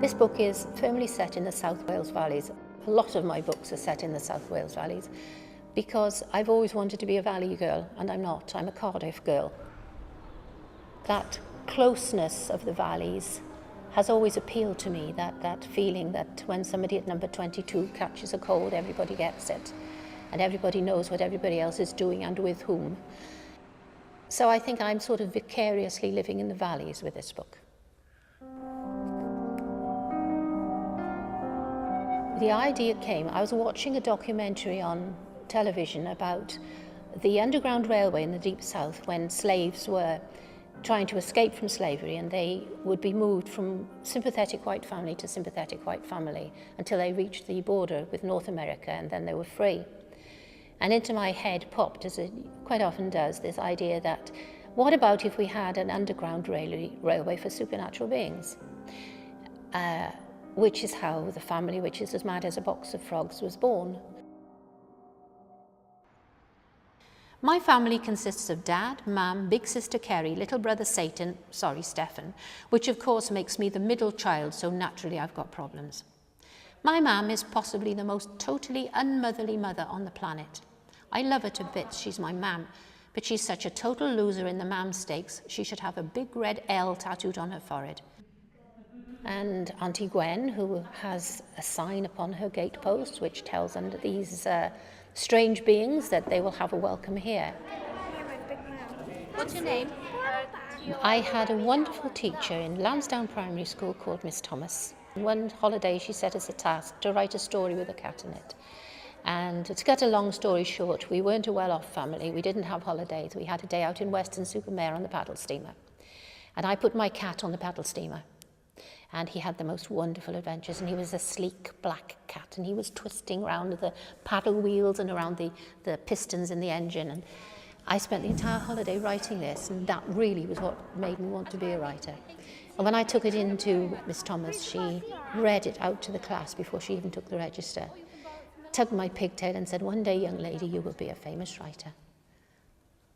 This book is firmly set in the South Wales Valleys. A lot of my books are set in the South Wales Valleys because I've always wanted to be a Valley girl, and I'm not. I'm a Cardiff girl. That closeness of the valleys has always appealed to me, that feeling that when somebody at number 22 catches a cold, everybody gets it, and everybody knows what everybody else is doing and with whom. So I think I'm sort of vicariously living in the valleys with this book. The idea came, I was watching a documentary on television about the Underground Railway in the Deep South when slaves were trying to escape from slavery, and they would be moved from sympathetic white family to sympathetic white family until they reached the border with North America, and then they were free. And into my head popped, as it quite often does, this idea that what about if we had an underground railway for supernatural beings? Which is how the family, which is as mad as a box of frogs, was born. My family consists of Dad, Mum, big sister Kerry, little brother Stephen, which of course makes me the middle child, so naturally I've got problems. My mum is possibly the most totally unmotherly mother on the planet. I love her to bits, she's my mam, but she's such a total loser in the mam stakes, she should have a big red L tattooed on her forehead. And Auntie Gwen, who has a sign upon her gatepost which tells under these strange beings that they will have a welcome here. What's your name? I had a wonderful teacher in Lansdowne Primary School called Miss Thomas. One holiday she set us a task to write a story with a cat in it. And to cut a long story short, we weren't a well-off family, we didn't have holidays, we had a day out in Weston-super-Mare on the paddle steamer. And I put my cat on the paddle steamer. And he had the most wonderful adventures, and he was a sleek black cat, and he was twisting around the paddle wheels and around the pistons in the engine. And I spent the entire holiday writing this, and that really was what made me want to be a writer. And when I took it into Miss Thomas, she read it out to the class before she even took the register, tugged my pigtail and said, "One day, young lady, you will be a famous writer."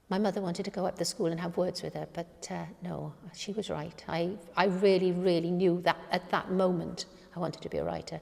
My mother wanted to go up to school and have words with her, but no, she was right. I really, really knew that at that moment I wanted to be a writer.